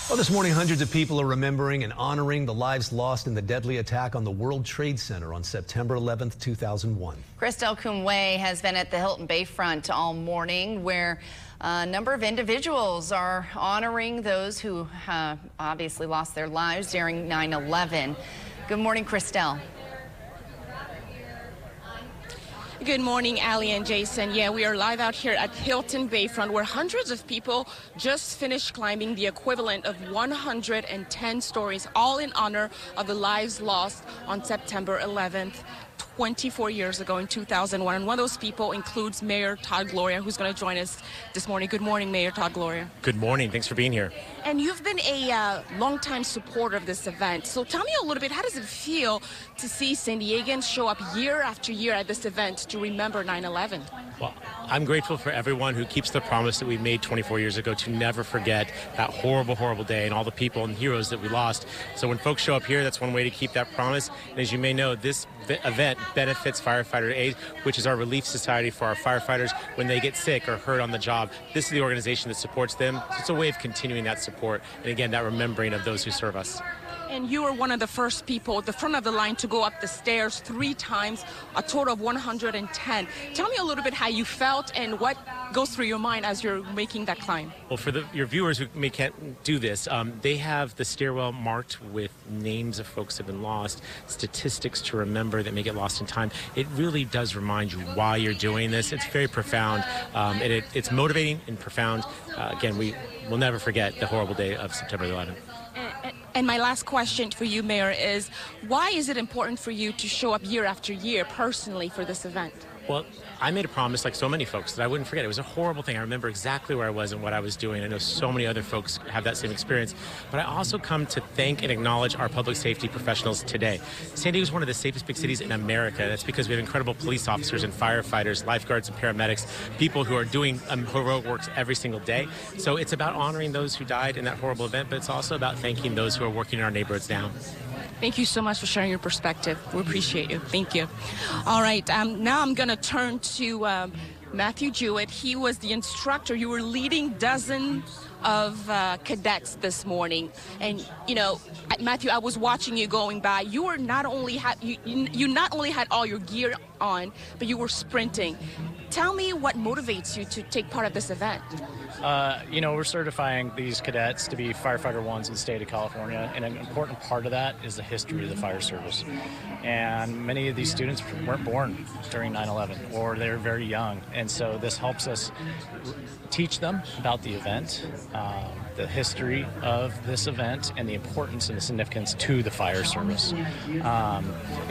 Well, this morning, hundreds of people are remembering and honoring the lives lost in the deadly attack on the World Trade Center on September 11th, 2001. Christelle Kumwe has been at the Hilton Bayfront all morning, where a number of individuals are honoring those who obviously lost their lives during 9/11. Good morning, Christelle. Good morning, Ali and Jason. Yeah, we are live out here at Hilton Bayfront, where hundreds of people just finished climbing the equivalent of 110 stories, all in honor of the lives lost on September 11th. 24 years ago in 2001. And one of those people includes Mayor Todd Gloria, who's going to join us this morning. Good morning, Mayor Todd Gloria. Good morning. Thanks for being here. And you've been a longtime supporter of this event. So tell me a little bit, how does it feel to see San Diegans show up year after year at this event to remember 9/11? Well, I'm grateful for everyone who keeps the promise that we made 24 years ago to never forget that horrible, horrible day and all the people and heroes that we lost. So when folks show up here, that's one way to keep that promise. And as you may know, this event benefits Firefighter Aid, which is our relief society for our firefighters when they get sick or hurt on the job. This is the organization that supports them. It's a way of continuing that support and, again, that remembering of those who serve us. And you were one of the first people at the front of the line to go up the stairs 3 times, a total of 110. Tell me a little bit how you felt and what goes through your mind as you're making that climb. Well, for your viewers who can't do this, they have the stairwell marked with names of folks that have been lost, statistics to remember that may get lost in time. It really does remind you why you're doing this. It's very profound, and it's motivating and profound. Again, we will never forget the horrible day of September 11th. And my last question for you, Mayor, is why is it important for you to show up year after year personally for this event? Well, I made a promise, like so many folks, that I wouldn't forget. It was a horrible thing. I remember exactly where I was and what I was doing. I know so many other folks have that same experience. But I also come to thank and acknowledge our public safety professionals today. San Diego is one of the safest big cities in America. That's because we have incredible police officers and firefighters, lifeguards and paramedics, people who are doing heroic works every single day. So it's about honoring those who died in that horrible event, but it's also about thanking those who are working in our neighborhoods now. Thank you so much for sharing your perspective. We appreciate you. Thank you. All right, now I'm going to turn to Matthew Jewett. He was the instructor. You were leading dozens of cadets this morning. And, you know, Matthew, I was watching you going by. You were not only you not only had all your gear on, but you were sprinting. Tell me what motivates you to take part of this event. You know, we're certifying these cadets to be firefighter ones in the state of California, and an important part of that is the history of the fire service. And many of these students weren't born during 9/11, or they're very young, and so this helps us teach them about the event, the history of this event, and the importance and the significance to the fire service.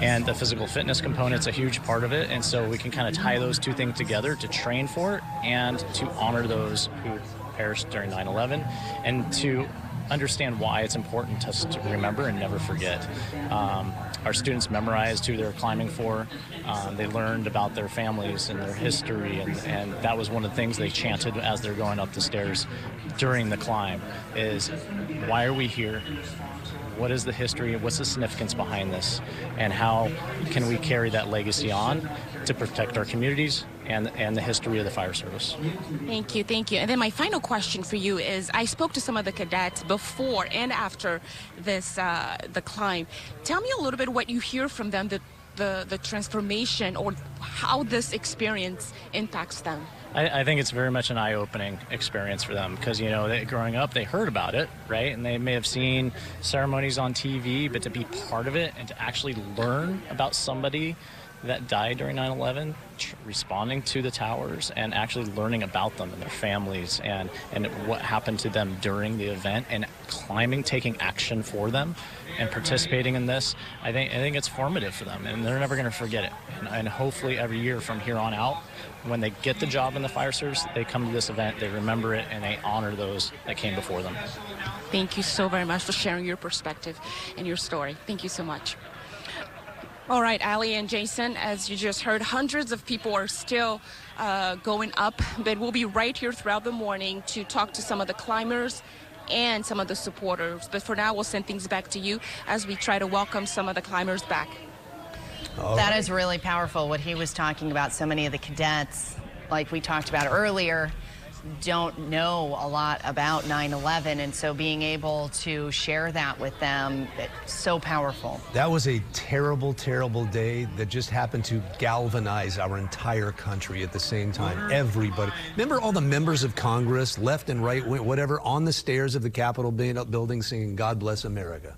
And the physical fitness component's a huge part of it, and so we can kind of tie those two things together to train for it and to honor those who perished during 9/11 and to understand why it's important to remember and never forget. Our students memorized who they're climbing for. They learned about their families and their history, and that was one of the things they chanted as they're going up the stairs during the climb is, why are we here? What is the history? What's the significance behind this? And how can we carry that legacy on to protect our communities and the history of the fire service? Thank you, thank you. And then my final question for you is, I spoke to some of the cadets before and after this, the climb. Tell me a little bit what you hear from them, the transformation or how this experience impacts them. I think it's very much an eye-opening experience for them because, you know, growing up, they heard about it, right? And they may have seen ceremonies on TV, but to be part of it and to actually learn about somebody that died during 9/11, responding to the towers and actually learning about them and their families and what happened to them during the event and climbing, taking action for them and participating in this, I think it's formative for them and they're never going to forget it. And hopefully every year from here on out, when they get the job in the fire service, they come to this event, they remember it, and they honor those that came before them. Thank you so very much for sharing your perspective and your story. Thank you so much. All right, Ali and Jason, as you just heard, hundreds of people are still going up, but we'll be right here throughout the morning to talk to some of the climbers and some of the supporters. But for now, we'll send things back to you as we try to welcome some of the climbers back. That is really powerful, what he was talking about. So many of the cadets, like we talked about earlier, don't know a lot about 9/11, and so being able to share that with them, it's so powerful. That was a terrible, terrible day that just happened to galvanize our entire country at the same time. Everybody. Remember all the members of Congress, left and right, whatever, on the stairs of the Capitol building singing "God Bless America."